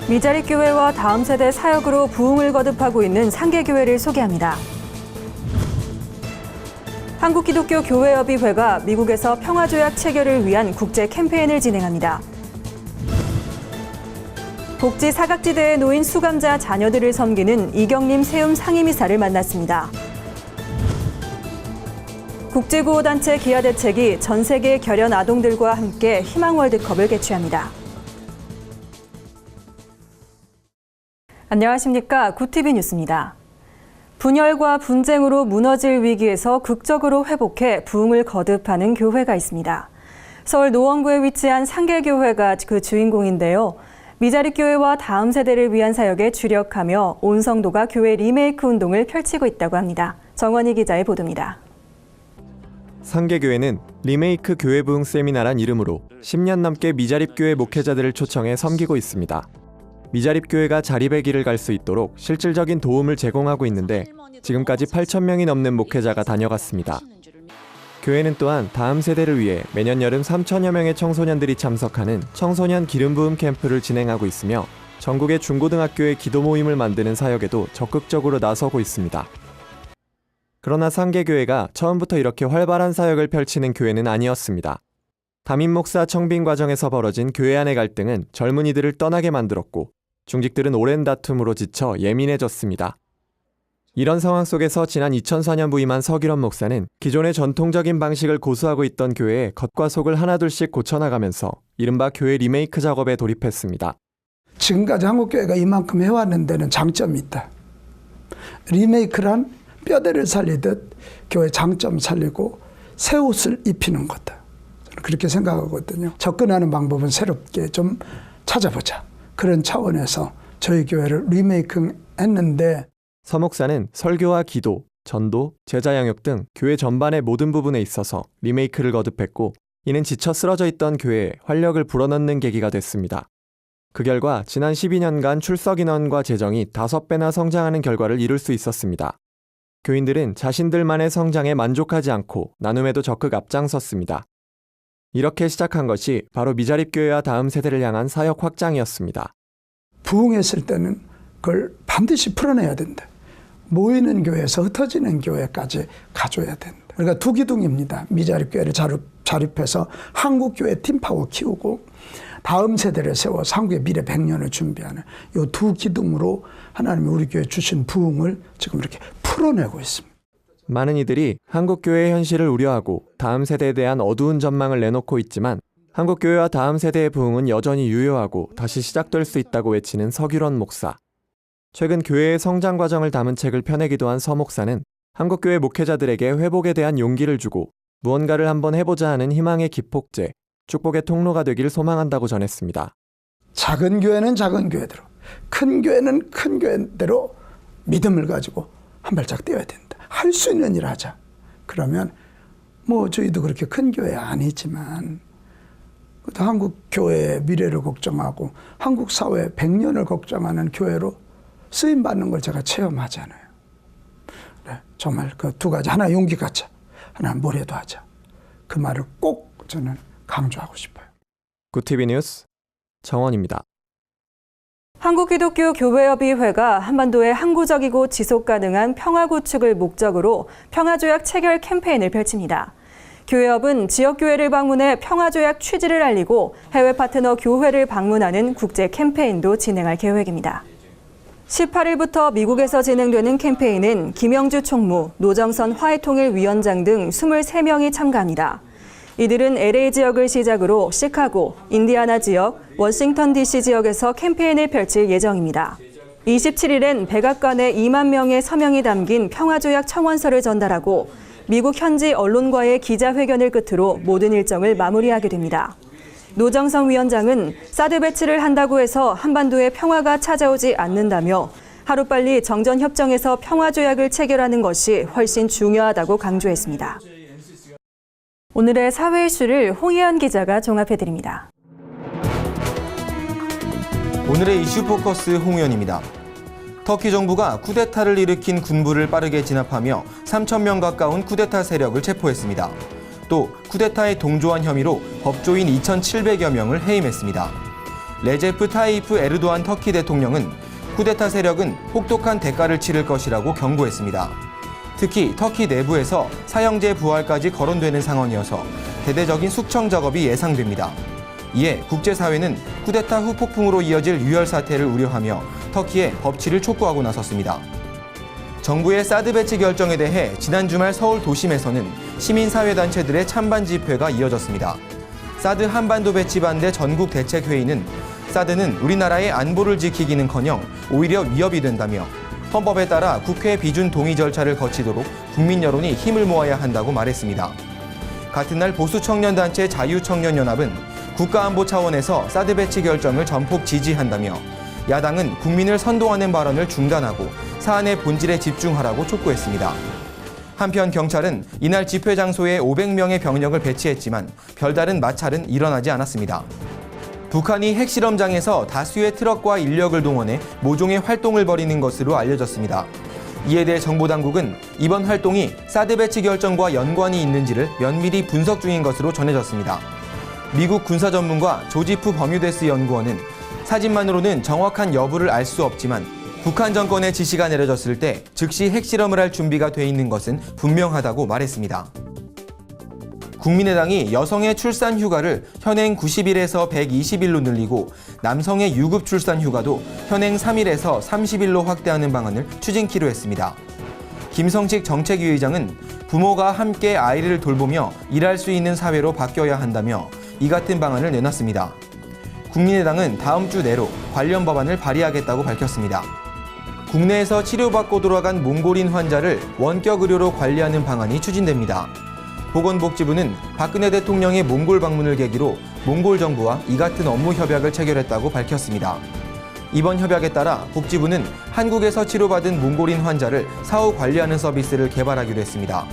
미자립교회와 다음 세대 사역으로 부흥을 거듭하고 있는 상계교회를 소개합니다. 한국기독교교회협의회가 미국에서 평화조약 체결을 위한 국제 캠페인을 진행합니다. 복지 사각지대에 놓인 수감자 자녀들을 섬기는 이경림 세움 상임이사를 만났습니다. 국제구호단체 기아대책이 전 세계 결연 아동들과 함께 희망 월드컵을 개최합니다. 안녕하십니까. 구티비 뉴스입니다. 분열과 분쟁으로 무너질 위기에서 극적으로 회복해 부흥을 거듭하는 교회가 있습니다. 서울 노원구에 위치한 상계교회가 그 주인공인데요. 미자립교회와 다음 세대를 위한 사역에 주력하며 온 성도가 교회 리메이크 운동을 펼치고 있다고 합니다. 정원희 기자의 보도입니다. 상계교회는 리메이크 교회 부흥 세미나란 이름으로 10년 넘게 미자립교회 목회자들을 초청해 섬기고 있습니다. 미자립교회가 자립의 길을 갈 수 있도록 실질적인 도움을 제공하고 있는데 지금까지 8,000명이 넘는 목회자가 다녀갔습니다. 교회는 또한 다음 세대를 위해 매년 여름 3,000여 명의 청소년들이 참석하는 청소년 기름 부음 캠프를 진행하고 있으며 전국의 중고등학교의 기도 모임을 만드는 사역에도 적극적으로 나서고 있습니다. 그러나 상계교회가 처음부터 이렇게 활발한 사역을 펼치는 교회는 아니었습니다. 담임 목사 청빙 과정에서 벌어진 교회 안의 갈등은 젊은이들을 떠나게 만들었고 중직들은 오랜 다툼으로 지쳐 예민해졌습니다. 이런 상황 속에서 지난 2004년 부임한 서기련 목사는 기존의 전통적인 방식을 고수하고 있던 교회의 겉과 속을 하나둘씩 고쳐나가면서 이른바 교회 리메이크 작업에 돌입했습니다. 지금까지 한국교회가 이만큼 해왔는 데는 장점이 있다. 리메이크란 뼈대를 살리듯 교회 장점 살리고 새 옷을 입히는 거다. 저는 그렇게 생각하거든요. 접근하는 방법은 새롭게 좀 찾아보자. 그런 차원에서 저희 교회를 리메이크 했는데 서 목사는 설교와 기도, 전도, 제자 양육 등 교회 전반의 모든 부분에 있어서 리메이크를 거듭했고 이는 지쳐 쓰러져 있던 교회에 활력을 불어넣는 계기가 됐습니다. 그 결과 지난 12년간 출석 인원과 재정이 5배나 성장하는 결과를 이룰 수 있었습니다. 교인들은 자신들만의 성장에 만족하지 않고 나눔에도 적극 앞장섰습니다. 이렇게 시작한 것이 바로 미자립교회와 다음 세대를 향한 사역 확장이었습니다. 부흥했을 때는 그걸 반드시 풀어내야 된다. 모이는 교회에서 흩어지는 교회까지 가져야 된다. 그러니까 두 기둥입니다. 미자립교회를 자립해서 한국교회 팀파워 키우고 다음 세대를 세워서 한국의 미래 100년을 준비하는 이 두 기둥으로 하나님이 우리 교회에 주신 부흥을 지금 이렇게 풀어내고 있습니다. 많은 이들이 한국교회의 현실을 우려하고 다음 세대에 대한 어두운 전망을 내놓고 있지만 한국교회와 다음 세대의 부흥은 여전히 유효하고 다시 시작될 수 있다고 외치는 서기련 목사. 최근 교회의 성장 과정을 담은 책을 펴내기도 한 서 목사는 한국교회 목회자들에게 회복에 대한 용기를 주고 무언가를 한번 해보자 하는 희망의 기폭제, 축복의 통로가 되길 소망한다고 전했습니다. 작은 교회는 작은 교회대로, 큰 교회는 큰 교회대로 믿음을 가지고 한 발짝 뛰어야 된다. 할 수 있는 일 하자. 그러면 저희도 그렇게 큰 교회 아니지만 한국 교회의 미래를 걱정하고 한국 사회 100년을 걱정하는 교회로 쓰임 받는 걸 제가 체험하잖아요. 네, 정말 그 두 가지, 하나 용기 갖자, 하나 뭐래도 하자. 그 말을 꼭 저는 강조하고 싶어요. 구티비 뉴스 정원입니다. 한국기독교교회협의회가 한반도의 항구적이고 지속가능한 평화 구축을 목적으로 평화조약 체결 캠페인을 펼칩니다. 교회협은 지역교회를 방문해 평화조약 취지를 알리고 해외 파트너 교회를 방문하는 국제 캠페인도 진행할 계획입니다. 18일부터 미국에서 진행되는 캠페인은 김영주 총무, 노정선 화해통일위원장 등 23명이 참가합니다. 이들은 LA 지역을 시작으로 시카고, 인디아나 지역, 워싱턴 DC 지역에서 캠페인을 펼칠 예정입니다. 27일엔 백악관에 2만 명의 서명이 담긴 평화조약 청원서를 전달하고 미국 현지 언론과의 기자회견을 끝으로 모든 일정을 마무리하게 됩니다. 노정성 위원장은 사드 배치를 한다고 해서 한반도에 평화가 찾아오지 않는다며 하루빨리 정전협정에서 평화조약을 체결하는 것이 훨씬 중요하다고 강조했습니다. 오늘의 사회 이슈를 홍혜연 기자가 종합해드립니다. 오늘의 이슈 포커스 홍의원입니다. 터키 정부가 쿠데타를 일으킨 군부를 빠르게 진압하며 3,000명 가까운 쿠데타 세력을 체포했습니다. 또 쿠데타에 동조한 혐의로 법조인 2,700여 명을 해임했습니다. 레제프 타이프 에르도안 터키 대통령은 쿠데타 세력은 혹독한 대가를 치를 것이라고 경고했습니다. 특히 터키 내부에서 사형제 부활까지 거론되는 상황이어서 대대적인 숙청 작업이 예상됩니다. 이에 국제사회는 쿠데타 후 폭풍으로 이어질 유혈 사태를 우려하며 터키의 법치를 촉구하고 나섰습니다. 정부의 사드 배치 결정에 대해 지난 주말 서울 도심에서는 시민사회단체들의 찬반 집회가 이어졌습니다. 사드 한반도 배치 반대 전국 대책회의는 사드는 우리나라의 안보를 지키기는커녕 오히려 위협이 된다며 헌법에 따라 국회 비준 동의 절차를 거치도록 국민 여론이 힘을 모아야 한다고 말했습니다. 같은 날 보수청년단체 자유청년연합은 국가안보 차원에서 사드 배치 결정을 전폭 지지한다며 야당은 국민을 선동하는 발언을 중단하고 사안의 본질에 집중하라고 촉구했습니다. 한편 경찰은 이날 집회 장소에 500명의 병력을 배치했지만 별다른 마찰은 일어나지 않았습니다. 북한이 핵실험장에서 다수의 트럭과 인력을 동원해 모종의 활동을 벌이는 것으로 알려졌습니다. 이에 대해 정보당국은 이번 활동이 사드 배치 결정과 연관이 있는지를 면밀히 분석 중인 것으로 전해졌습니다. 미국 군사전문가 조지프 버뮤데스 연구원은 사진만으로는 정확한 여부를 알 수 없지만 북한 정권의 지시가 내려졌을 때 즉시 핵실험을 할 준비가 돼 있는 것은 분명하다고 말했습니다. 국민의당이 여성의 출산 휴가를 현행 90일에서 120일로 늘리고 남성의 유급 출산 휴가도 현행 3일에서 30일로 확대하는 방안을 추진키로 했습니다. 김성식 정책위 의장은 부모가 함께 아이를 돌보며 일할 수 있는 사회로 바뀌어야 한다며 이 같은 방안을 내놨습니다. 국민의당은 다음 주 내로 관련 법안을 발의하겠다고 밝혔습니다. 국내에서 치료받고 돌아간 몽골인 환자를 원격 의료로 관리하는 방안이 추진됩니다. 보건복지부는 박근혜 대통령의 몽골 방문을 계기로 몽골 정부와 이 같은 업무 협약을 체결했다고 밝혔습니다. 이번 협약에 따라 복지부는 한국에서 치료받은 몽골인 환자를 사후 관리하는 서비스를 개발하기로 했습니다.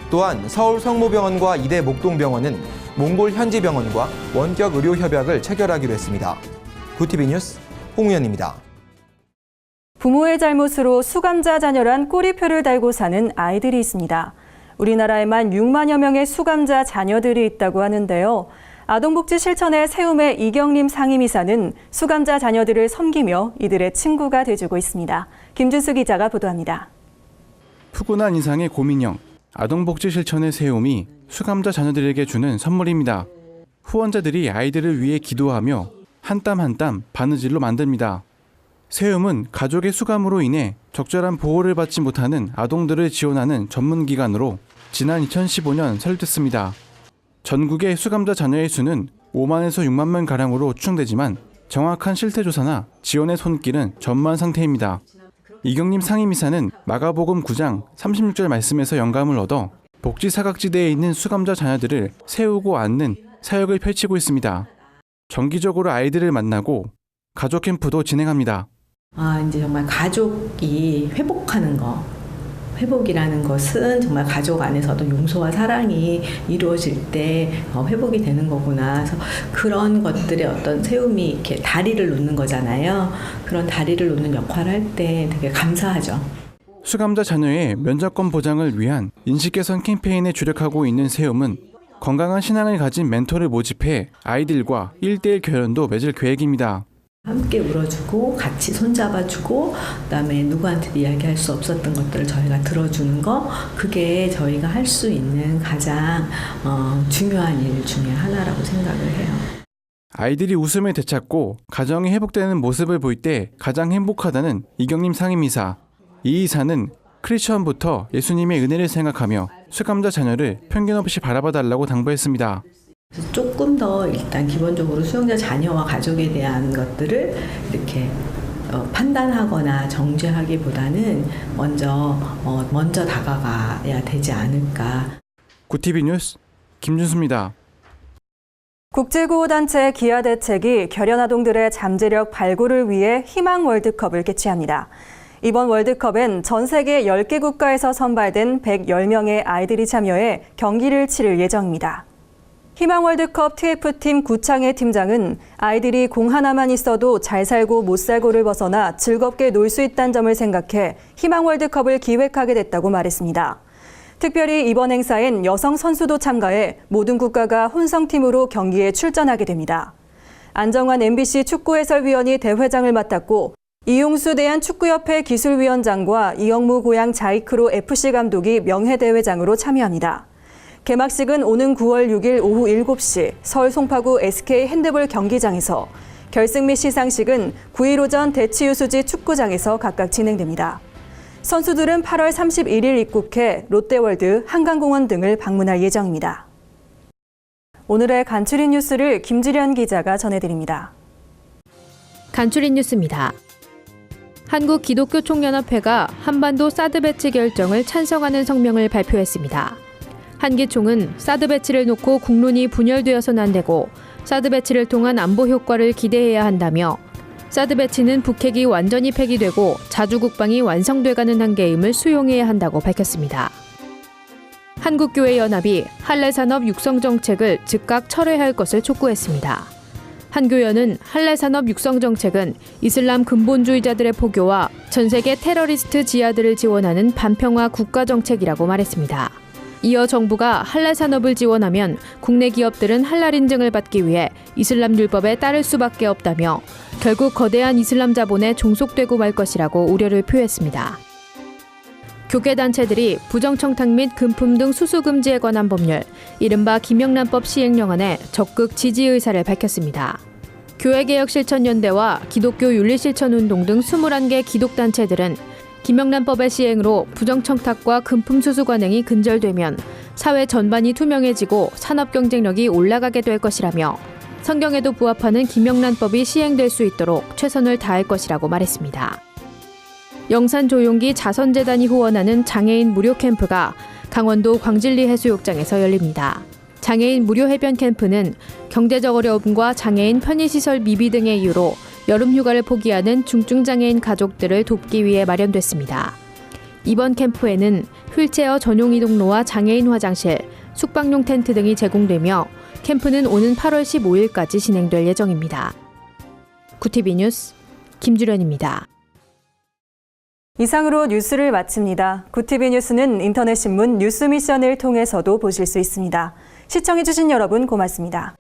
또한 서울 성모병원과 이대 목동병원은 몽골 현지 병원과 원격 의료 협약을 체결하기로 했습니다. 구티비 뉴스 홍우연입니다. 부모의 잘못으로 수감자 자녀란 꼬리표를 달고 사는 아이들이 있습니다. 우리나라에만 6만여 명의 수감자 자녀들이 있다고 하는데요. 아동복지 실천의 세움의 이경림 상임이사는 수감자 자녀들을 섬기며 이들의 친구가 돼주고 있습니다. 김준수 기자가 보도합니다. 푸근한 인상의 고민형, 아동복지 실천의 세움이 수감자 자녀들에게 주는 선물입니다. 후원자들이 아이들을 위해 기도하며 한 땀 한 땀 바느질로 만듭니다. 세움은 가족의 수감으로 인해 적절한 보호를 받지 못하는 아동들을 지원하는 전문기관으로 지난 2015년 설립됐습니다. 전국의 수감자 자녀의 수는 5만에서 6만 명가량으로 추정되지만 정확한 실태조사나 지원의 손길은 전무한 상태입니다. 이경림 상임이사는 마가복음 9장 36절 말씀에서 영감을 얻어 복지 사각지대에 있는 수감자 자녀들을 세우고 안는 사역을 펼치고 있습니다. 정기적으로 아이들을 만나고 가족 캠프도 진행합니다. 이제 정말 가족이 회복하는 거. 회복이라는 것은 정말 가족 안에서도 용서와 사랑이 이루어질 때 회복이 되는 거구나. 그래서 그런 것들의 어떤 세움이 이렇게 다리를 놓는 거잖아요. 그런 다리를 놓는 역할을 할 때 되게 감사하죠. 수감자 자녀의 면접권 보장을 위한 인식 개선 캠페인에 주력하고 있는 세움은 건강한 신앙을 가진 멘토를 모집해 아이들과 1:1 교련도 맺을 계획입니다. 함께 울어주고 같이 손잡아주고 그다음에 누구한테도 이야기할 수 없었던 것들을 저희가 들어주는 거, 그게 저희가 할 수 있는 가장 중요한 일 중에 하나라고 생각을 해요. 아이들이 웃음을 되찾고 가정이 회복되는 모습을 볼 때 가장 행복하다는 이경림 상임이사. 이 이사는 크리스천부터 예수님의 은혜를 생각하며 수감자 자녀를 편견 없이 바라봐달라고 당부했습니다. 조금 더 일단 기본적으로 수용자 자녀와 가족에 대한 것들을 이렇게 판단하거나 정죄하기보다는 먼저 다가가야 되지 않을까. 구티비 뉴스 김준수입니다. 국제구호단체 기아대책이 결연아동들의 잠재력 발굴을 위해 희망 월드컵을 개최합니다. 이번 월드컵엔 전 세계 10개 국가에서 선발된 110명의 아이들이 참여해 경기를 치를 예정입니다. 희망 월드컵 TF팀 구창의 팀장은 아이들이 공 하나만 있어도 잘 살고 못 살고를 벗어나 즐겁게 놀 수 있다는 점을 생각해 희망 월드컵을 기획하게 됐다고 말했습니다. 특별히 이번 행사엔 여성 선수도 참가해 모든 국가가 혼성팀으로 경기에 출전하게 됩니다. 안정환 MBC 축구해설위원이 대회장을 맡았고 이용수 대한축구협회 기술위원장과 이영무 고양 자이크로 FC 감독이 명예대회장으로 참여합니다. 개막식은 오는 9월 6일 오후 7시 서울 송파구 SK 핸드볼 경기장에서, 결승 및 시상식은 9일 오전 대치유수지 축구장에서 각각 진행됩니다. 선수들은 8월 31일 입국해 롯데월드, 한강공원 등을 방문할 예정입니다. 오늘의 간추린 뉴스를 김지련 기자가 전해드립니다. 간추린 뉴스입니다. 한국기독교총연합회가 한반도 사드 배치 결정을 찬성하는 성명을 발표했습니다. 한기총은 사드 배치를 놓고 국론이 분열되어서는 안 되고 사드 배치를 통한 안보 효과를 기대해야 한다며, 사드 배치는 북핵이 완전히 폐기되고 자주국방이 완성돼가는 단계임을 수용해야 한다고 밝혔습니다. 한국교회연합이 할례산업 육성 정책을 즉각 철회할 것을 촉구했습니다. 한교연은 할례산업 육성 정책은 이슬람 근본주의자들의 포교와 전 세계 테러리스트 지하들을 지원하는 반평화 국가 정책이라고 말했습니다. 이어 정부가 할랄 산업을 지원하면 국내 기업들은 할랄 인증을 받기 위해 이슬람 율법에 따를 수밖에 없다며, 결국 거대한 이슬람 자본에 종속되고 말 것이라고 우려를 표했습니다. 교계단체들이 부정청탁 및 금품 등 수수 금지에 관한 법률, 이른바 김영란법 시행령안에 적극 지지 의사를 밝혔습니다. 교회개혁실천연대와 기독교윤리실천운동 등 21개 기독단체들은 김영란법의 시행으로 부정청탁과 금품 수수 관행이 근절되면 사회 전반이 투명해지고 산업 경쟁력이 올라가게 될 것이라며, 성경에도 부합하는 김영란법이 시행될 수 있도록 최선을 다할 것이라고 말했습니다. 영산조용기 자선재단이 후원하는 장애인 무료 캠프가 강원도 광진리 해수욕장에서 열립니다. 장애인 무료 해변 캠프는 경제적 어려움과 장애인 편의시설 미비 등의 이유로 여름 휴가를 포기하는 중증장애인 가족들을 돕기 위해 마련됐습니다. 이번 캠프에는 휠체어 전용 이동로와 장애인 화장실, 숙박용 텐트 등이 제공되며, 캠프는 오는 8월 15일까지 진행될 예정입니다. 구티비 뉴스 김주련입니다. 이상으로 뉴스를 마칩니다. 구티비 뉴스는 인터넷 신문 뉴스미션을 통해서도 보실 수 있습니다. 시청해주신 여러분 고맙습니다.